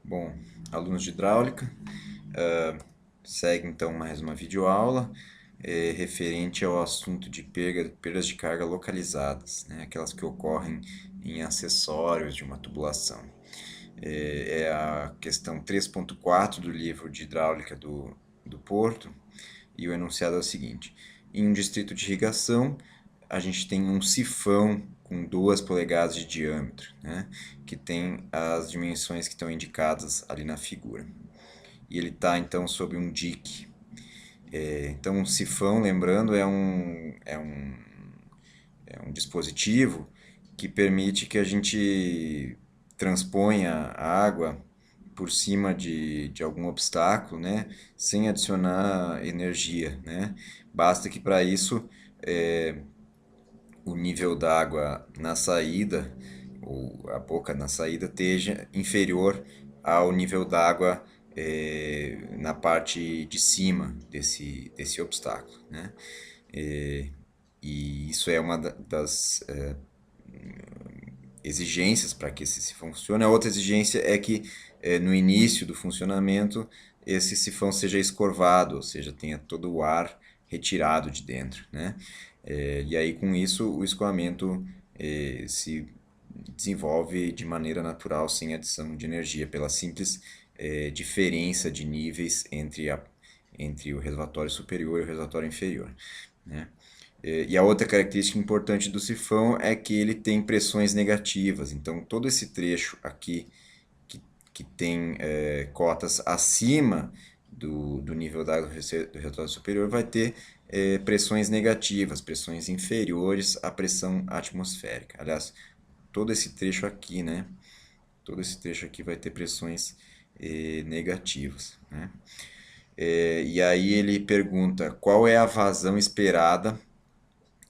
Bom, alunos de hidráulica, segue então mais uma videoaula referente ao assunto de perdas de carga localizadas, né, aquelas que ocorrem em acessórios de uma tubulação. É a questão 3.4 do livro de hidráulica do Porto, e o enunciado é o seguinte: em um distrito de irrigação, a gente tem um sifão com 2 polegadas de diâmetro, né, que tem as dimensões que estão indicadas ali na figura. E ele está então sobre um dique. Então, um sifão, lembrando, é um dispositivo que permite que a gente transponha a água por cima de algum obstáculo, né, sem adicionar energia, né. Basta que para isso o nível d'água na saída, ou a boca na saída, esteja inferior ao nível d'água na parte de cima desse obstáculo, né? E isso é uma das exigências para que esse sifão funcione. A outra exigência é que no início do funcionamento esse sifão seja escorvado, ou seja, tenha todo o ar retirado de dentro, né? E aí com isso o escoamento se desenvolve de maneira natural, sem adição de energia, pela simples diferença de níveis entre o reservatório superior e o reservatório inferior, né? E a outra característica importante do sifão é que ele tem pressões negativas. Então, todo esse trecho aqui que tem cotas acima do nível d'água do reservatório superior vai ter pressões negativas, pressões inferiores à pressão atmosférica. Aliás, todo esse trecho aqui, né? Todo esse trecho aqui vai ter pressões negativas, né? E aí ele pergunta qual é a vazão esperada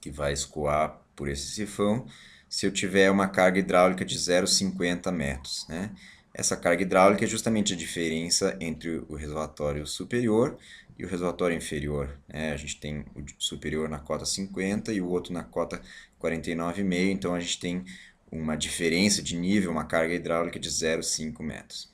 que vai escoar por esse sifão se eu tiver uma carga hidráulica de 0,50 metros, né? Essa carga hidráulica é justamente a diferença entre o reservatório superior e o reservatório inferior, né? A gente tem o superior na cota 50 e o outro na cota 49,5, então a gente tem uma diferença de nível, uma carga hidráulica de 0,5 metros.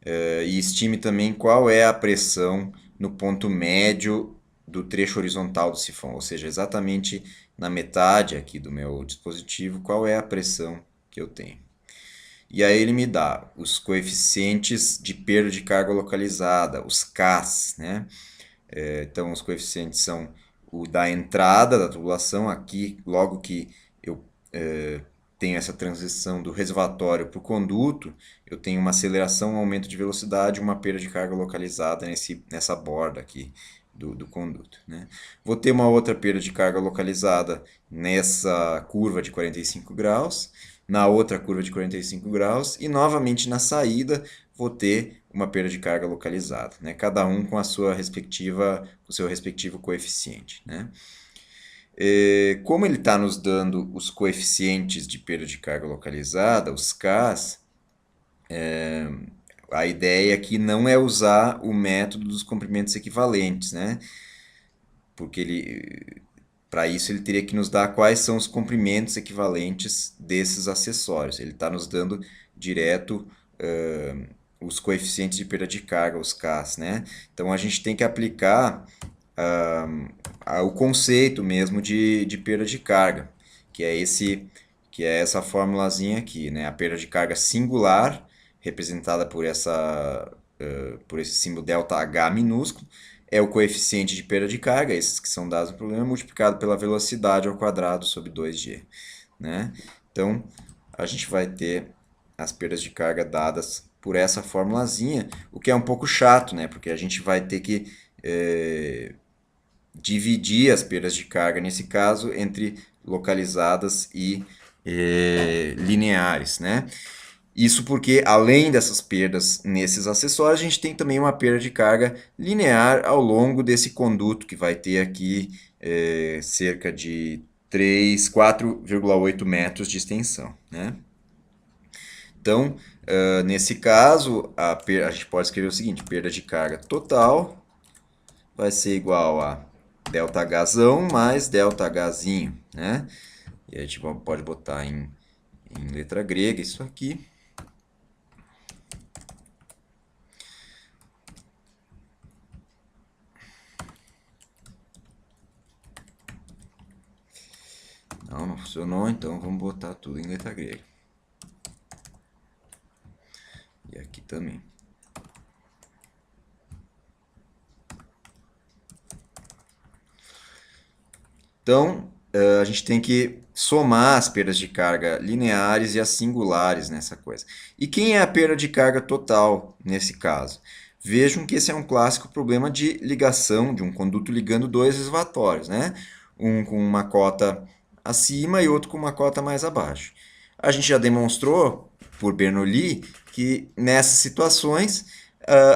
E estime também qual é a pressão no ponto médio do trecho horizontal do sifão, ou seja, exatamente na metade aqui do meu dispositivo, qual é a pressão que eu tenho. E aí ele me dá os coeficientes de perda de carga localizada, os Ks, né? Então os coeficientes são o da entrada da tubulação, aqui logo que eu tenho essa transição do reservatório para o conduto, eu tenho uma aceleração, um aumento de velocidade, uma perda de carga localizada nessa borda aqui do conduto, né? Vou ter uma outra perda de carga localizada nessa curva de 45 graus, na outra curva de 45 graus e novamente na saída vou ter uma perda de carga localizada, né? Cada um com a sua respectiva, o seu respectivo coeficiente, né? Como ele está nos dando os coeficientes de perda de carga localizada, os Ks, a ideia aqui não é usar o método dos comprimentos equivalentes, né? Porque para isso ele teria que nos dar quais são os comprimentos equivalentes desses acessórios. Ele está nos dando direto os coeficientes de perda de carga, os Ks, né? Então a gente tem que aplicar o conceito mesmo de perda de carga, que é essa formulazinha aqui, né? A perda de carga singular, representada por esse símbolo ΔH minúsculo, é o coeficiente de perda de carga, esses que são dados no problema, multiplicado pela velocidade ao quadrado sobre 2g, né? Então, a gente vai ter as perdas de carga dadas por essa formulazinha, o que é um pouco chato, né? Porque a gente vai ter que dividir as perdas de carga, nesse caso, entre localizadas e lineares, né? Isso porque, além dessas perdas nesses acessórios, a gente tem também uma perda de carga linear ao longo desse conduto, que vai ter aqui cerca de 4,8 metros de extensão, né? Então, nesse caso, a gente pode escrever o seguinte: perda de carga total vai ser igual a ΔHzão mais ΔHzinho, né? E a gente pode botar em letra grega isso aqui. funcionou, então vamos botar tudo em letra grega. E aqui também. Então, a gente tem que somar as perdas de carga lineares e as singulares nessa coisa. E quem é a perda de carga total nesse caso? Vejam que esse é um clássico problema de ligação, de um conduto ligando dois reservatórios, né? Um com uma cota acima e outro com uma cota mais abaixo. A gente já demonstrou, por Bernoulli, que nessas situações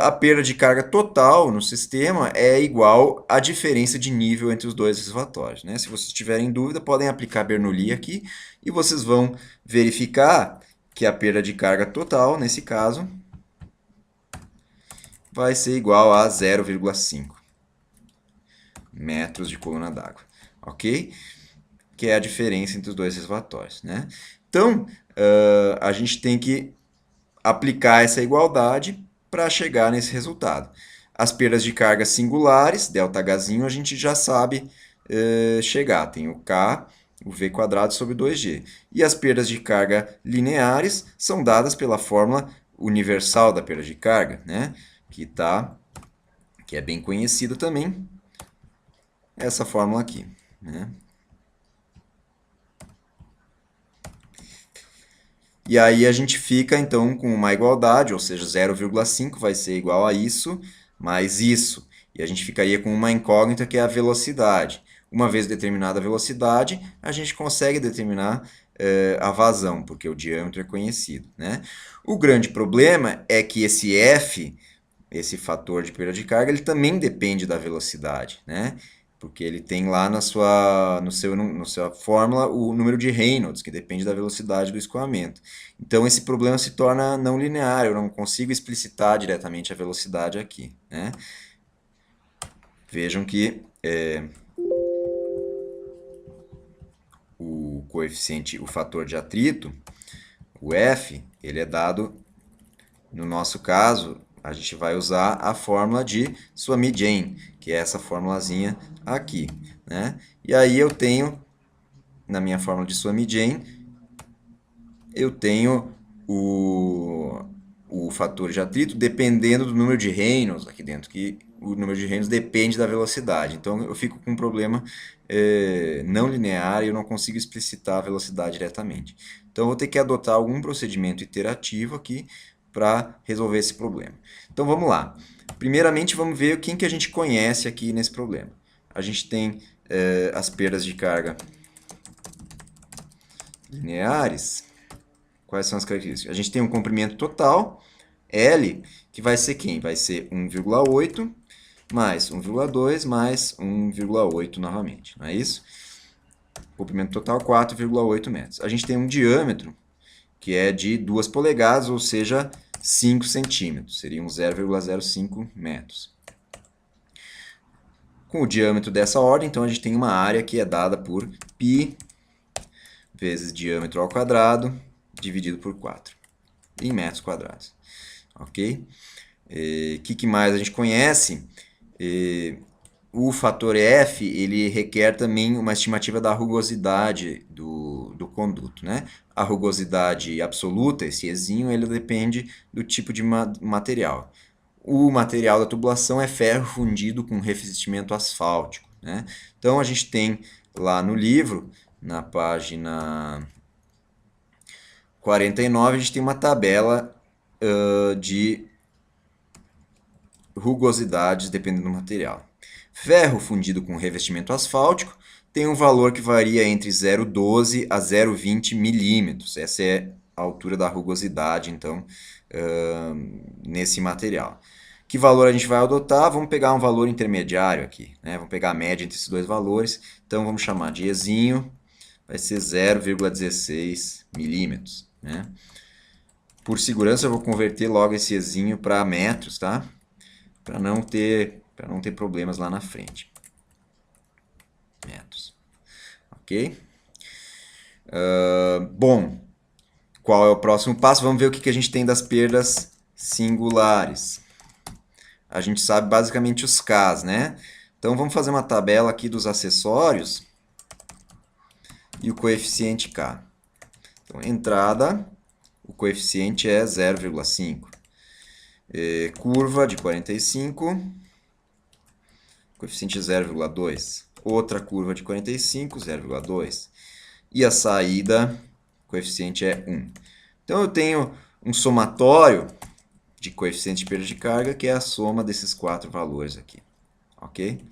a perda de carga total no sistema é igual à diferença de nível entre os dois reservatórios, né? Se vocês tiverem dúvida, podem aplicar Bernoulli aqui e vocês vão verificar que a perda de carga total, nesse caso, vai ser igual a 0,5 metros de coluna d'água, ok? Que é a diferença entre os dois reservatórios, né? Então, a gente tem que aplicar essa igualdade para chegar nesse resultado. As perdas de carga singulares, ΔH, a gente já sabe chegar. Tem o K, o V quadrado sobre 2G. E as perdas de carga lineares são dadas pela fórmula universal da perda de carga, né? Que é bem conhecida também, essa fórmula aqui, né? E aí a gente fica, então, com uma igualdade, ou seja, 0,5 vai ser igual a isso, mais isso. E a gente ficaria com uma incógnita, que é a velocidade. Uma vez determinada a velocidade, a gente consegue determinar a vazão, porque o diâmetro é conhecido, né? O grande problema é que esse F, esse fator de perda de carga, ele também depende da velocidade, né? Porque ele tem lá na sua fórmula o número de Reynolds, que depende da velocidade do escoamento. Então, esse problema se torna não linear, eu não consigo explicitar diretamente a velocidade aqui, né? Vejam que o coeficiente, o fator de atrito, o F, ele é dado, no nosso caso, a gente vai usar a fórmula de Suomi-Jain, que é essa formulazinha aqui, né? E aí eu tenho, na minha fórmula de Suomi-Jain, eu tenho o fator de atrito dependendo do número de Reynolds aqui dentro, que o número de Reynolds depende da velocidade. Então eu fico com um problema não linear e eu não consigo explicitar a velocidade diretamente. Então eu vou ter que adotar algum procedimento iterativo aqui para resolver esse problema. Então vamos lá. Primeiramente vamos ver quem que a gente conhece aqui nesse problema. A gente tem as perdas de carga lineares. Quais são as características? A gente tem um comprimento total, L, que vai ser quem? Vai ser 1,8 mais 1,2 mais 1,8 novamente, não é isso? Comprimento total, 4,8 metros. A gente tem um diâmetro, que é de 2 polegadas, ou seja, 5 centímetros. Seriam 0,05 metros. Com o diâmetro dessa ordem, então a gente tem uma área que é dada por π vezes diâmetro ao quadrado, dividido por 4, em metros quadrados. Ok? Que mais a gente conhece? O fator F, ele requer também uma estimativa da rugosidade do conduto, né? A rugosidade absoluta, esse Ezinho, ele depende do tipo de material. O material da tubulação é ferro fundido com revestimento asfáltico, né? Então, a gente tem lá no livro, na página 49, a gente tem uma tabela de rugosidades dependendo do material. Ferro fundido com revestimento asfáltico tem um valor que varia entre 0,12 a 0,20 milímetros. Essa é a altura da rugosidade, então, nesse material. Que valor a gente vai adotar? Vamos pegar um valor intermediário aqui, né? Vamos pegar a média entre esses dois valores. Então, vamos chamar de Ezinho, vai ser 0,16 milímetros, né? Por segurança, eu vou converter logo esse Ezinho para metros, tá? Para não ter problemas lá na frente. Metros. Ok? Bom, qual é o próximo passo? Vamos ver o que a gente tem das perdas singulares. A gente sabe basicamente os Ks, né? Então, vamos fazer uma tabela aqui dos acessórios. e o coeficiente K. Então, entrada, o coeficiente é 0,5. Curva de 45, coeficiente 0,2. Outra curva de 45, 0,2. E a saída, coeficiente é 1. Então, eu tenho um somatório de coeficiente de perda de carga, que é a soma desses 4 valores aqui. Ok?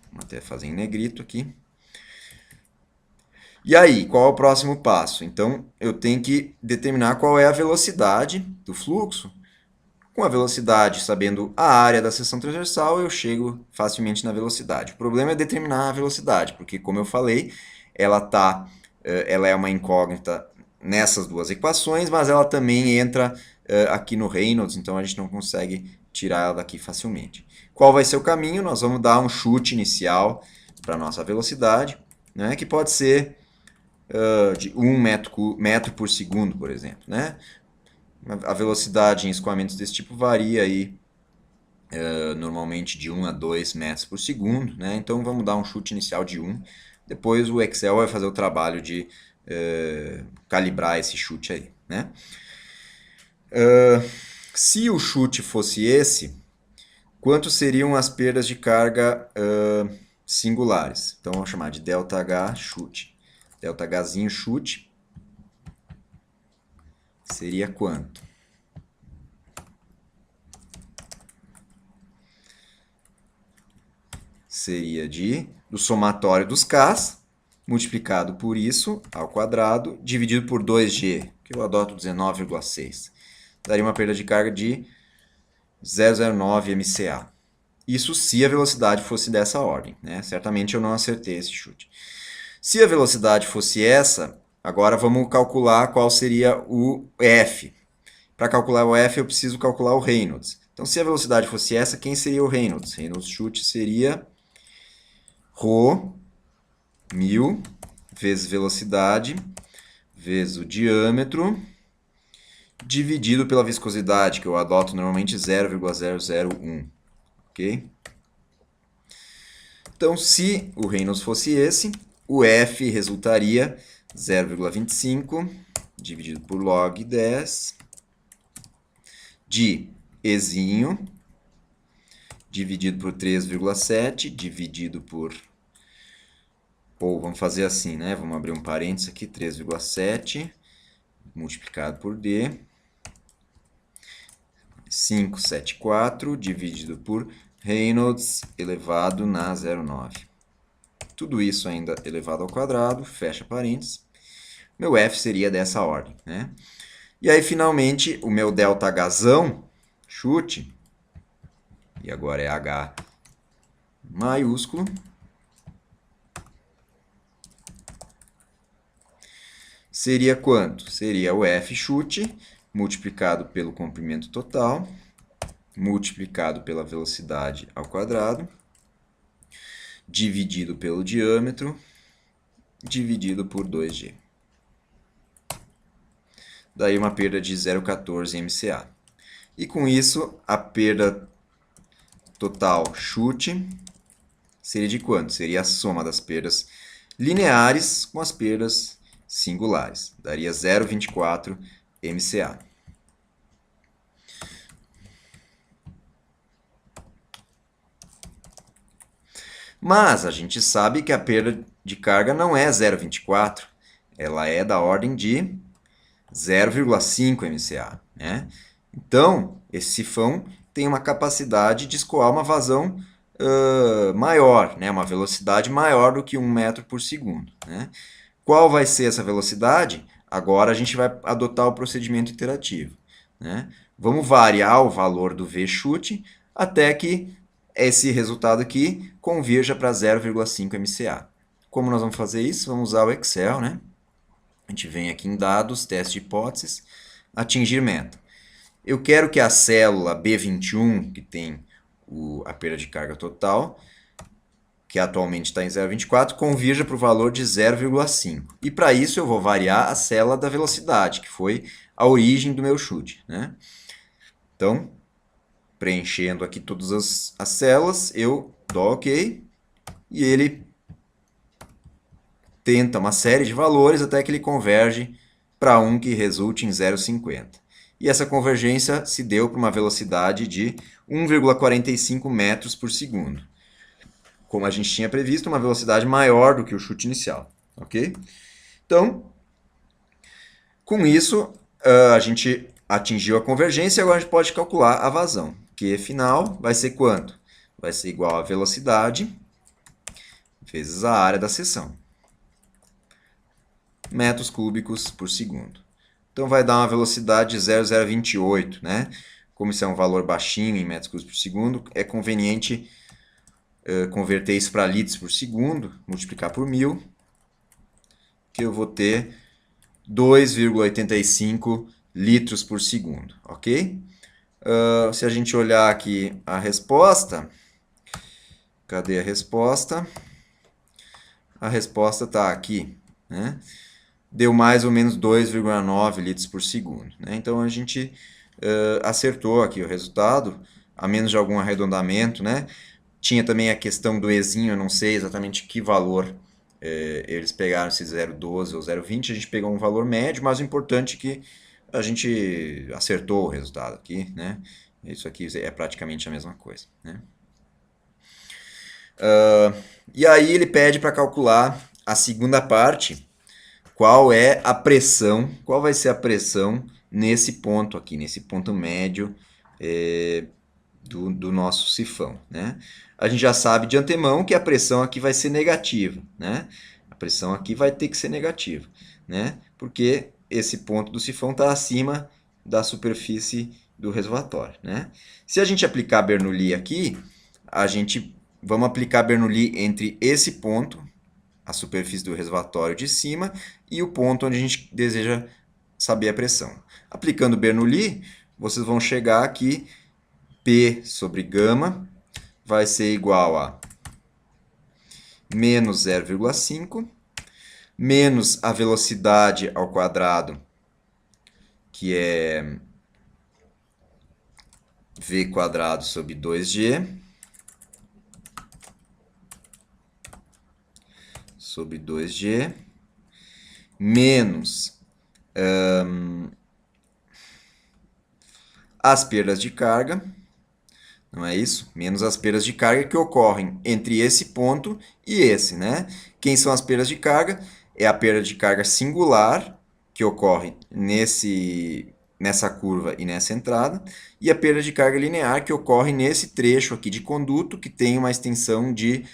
Vamos até fazer em negrito aqui. E aí, qual é o próximo passo? Então, eu tenho que determinar qual é a velocidade do fluxo. Com a velocidade, sabendo a área da seção transversal, eu chego facilmente na velocidade. O problema é determinar a velocidade, porque, como eu falei, ela é uma incógnita nessas duas equações, mas ela também entra aqui no Reynolds, então a gente não consegue tirar ela daqui facilmente. Qual vai ser o caminho? Nós vamos dar um chute inicial para a nossa velocidade, né, que pode ser de 1 metro por segundo, por exemplo. Né? A velocidade em escoamentos desse tipo varia aí, normalmente de 1 a 2 metros por segundo. Né? Então vamos dar um chute inicial de 1. Depois o Excel vai fazer o trabalho de calibrar esse chute aí. Né? Se o chute fosse esse, quanto seriam as perdas de carga singulares? Então vamos chamar de ΔH chute. ΔHzinho chute seria quanto? Seria do somatório dos Ks, multiplicado por isso, ao quadrado, dividido por 2G, que eu adoto 19,6. Daria uma perda de carga de 0,09 MCA. Isso se a velocidade fosse dessa ordem. Né? Certamente eu não acertei esse chute. Se a velocidade fosse essa, agora vamos calcular qual seria o F. Para calcular o F, eu preciso calcular o Reynolds. Então, se a velocidade fosse essa, quem seria o Reynolds? Reynolds chute seria ρ, 1000, vezes velocidade, vezes o diâmetro, dividido pela viscosidade, que eu adoto normalmente 0,001. Ok? Então, se o Reynolds fosse esse, o F resultaria 0,25 dividido por log 10 de Ezinho dividido por 3,7 dividido por... Ou vamos fazer assim, né? Vamos abrir um parênteses aqui, 3,7 multiplicado por D. 574 dividido por Reynolds elevado na 0,9. Tudo isso ainda elevado ao quadrado, fecha parênteses. Meu F seria dessa ordem, né? E aí, finalmente, o meu ΔHzão, chute, e agora é H maiúsculo, seria quanto? Seria o F chute multiplicado pelo comprimento total, multiplicado pela velocidade ao quadrado, dividido pelo diâmetro, dividido por 2G. Daí uma perda de 0,14 MCA. E com isso, a perda total chute seria de quanto? Seria a soma das perdas lineares com as perdas singulares. Daria 0,24 MCA. Mas a gente sabe que a perda de carga não é 0,24. Ela é da ordem de 0,5 MCA. Né? Então, esse sifão tem uma capacidade de escoar uma vazão maior, né? Uma velocidade maior do que 1 metro por segundo. Né? Qual vai ser essa velocidade? Agora a gente vai adotar o procedimento iterativo. Né? Vamos variar o valor do V chute até que esse resultado aqui converja para 0,5 MCA. Como nós vamos fazer isso? Vamos usar o Excel, né? A gente vem aqui em dados, teste de hipóteses, atingir meta. Eu quero que a célula B21, que tem a perda de carga total, que atualmente está em 0,24, convirja para o valor de 0,5. E para isso eu vou variar a célula da velocidade, que foi a origem do meu chute. Né? Então, preenchendo aqui todas as células, eu dou OK, e ele tenta uma série de valores até que ele converge para um que resulte em 0,50. E essa convergência se deu para uma velocidade de 1,45 metros por segundo. Como a gente tinha previsto, uma velocidade maior do que o chute inicial. Ok? Então, com isso, a gente atingiu a convergência e agora a gente pode calcular a vazão. Q final vai ser quanto? Vai ser igual a velocidade vezes a área da seção. Metros cúbicos por segundo. Então vai dar uma velocidade de 0,028, né? Como isso é um valor baixinho em metros cúbicos por segundo, é conveniente converter isso para litros por segundo, multiplicar por 1000, que eu vou ter 2,85 litros por segundo, ok? Se a gente olhar aqui a resposta, cadê a resposta? A resposta está aqui, né? Deu mais ou menos 2,9 litros por segundo, né? Então a gente acertou aqui o resultado, a menos de algum arredondamento, né? Tinha também a questão do Ezinho, eu não sei exatamente que valor eles pegaram, se 0,12 ou 0,20, a gente pegou um valor médio, mas o importante é que a gente acertou o resultado aqui, né? Isso aqui é praticamente a mesma coisa, né? E aí ele pede para calcular a segunda parte, qual é a pressão, qual vai ser a pressão nesse ponto aqui, nesse ponto médio do nosso sifão, né? A gente já sabe de antemão que a pressão aqui vai ser negativa, né? A pressão aqui vai ter que ser negativa, né? Porque esse ponto do sifão está acima da superfície do reservatório, né? Se a gente aplicar Bernoulli aqui, vamos aplicar Bernoulli entre esse ponto, a superfície do reservatório de cima, e o ponto onde a gente deseja saber a pressão. Aplicando Bernoulli, vocês vão chegar aqui, P sobre gama vai ser igual a menos 0,5, menos a velocidade ao quadrado, que é V quadrado sobre 2G, sobre 2G, menos as perdas de carga, não é isso? Menos as perdas de carga que ocorrem entre esse ponto e esse, né? Quem são as perdas de carga? É a perda de carga singular, que ocorre nessa curva e nessa entrada, e a perda de carga linear, que ocorre nesse trecho aqui de conduto, que tem uma extensão de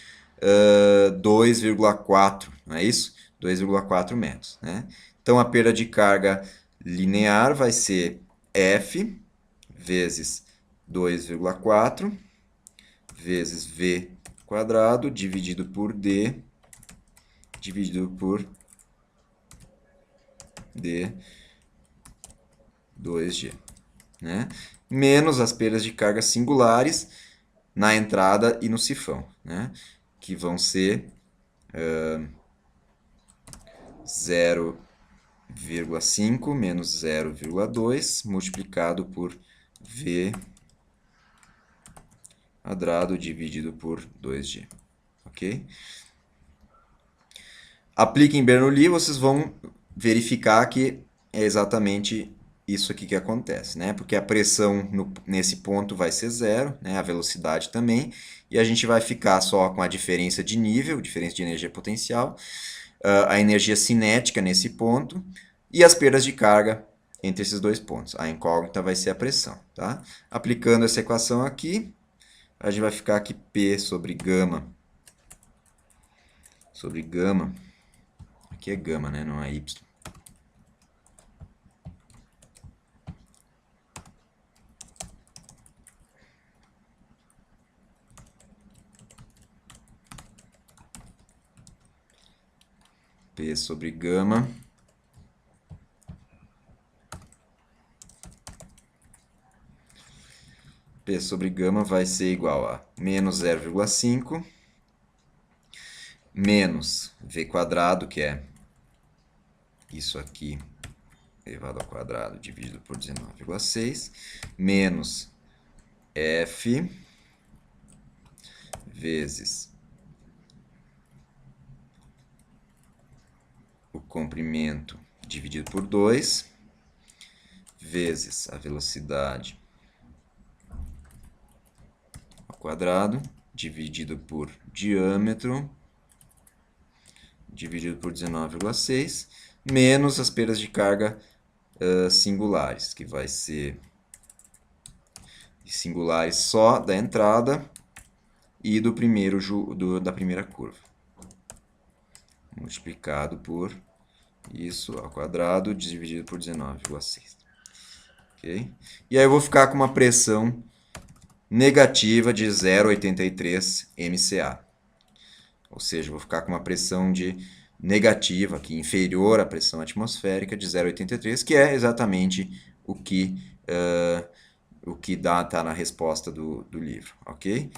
2,4, não é isso? 2,4 metros, né? Então, a perda de carga linear vai ser F vezes 2,4 vezes V quadrado dividido por D dividido por D 2G, né? Menos as perdas de carga singulares na entrada e no sifão, né? Que vão ser 0,5 menos 0,2 multiplicado por V quadrado dividido por 2G, ok? Apliquem Bernoulli, vocês vão verificar que é exatamente isso aqui que acontece, né? Porque a pressão nesse ponto vai ser zero, né? A velocidade também, e a gente vai ficar só com a diferença de nível, diferença de energia potencial, a energia cinética nesse ponto e as perdas de carga entre esses dois pontos. A incógnita vai ser a pressão, tá? Aplicando essa equação aqui, a gente vai ficar aqui P sobre gama, aqui é gama, né? Não é Y. P sobre gama P sobre gama vai ser igual a menos 0,5 menos V quadrado, que é isso aqui elevado ao quadrado dividido por 19,6, menos F vezes comprimento dividido por 2, vezes a velocidade ao quadrado, dividido por diâmetro, dividido por 19,6, menos as perdas de carga singulares, que vai ser singulares só da entrada e da primeira curva, multiplicado por isso ao quadrado, dividido por 19,6. Okay? E aí eu vou ficar com uma pressão negativa de 0,83 MCA. Ou seja, eu vou ficar com uma pressão negativa, aqui, inferior à pressão atmosférica de 0,83, que é exatamente o que está na resposta do livro, ok?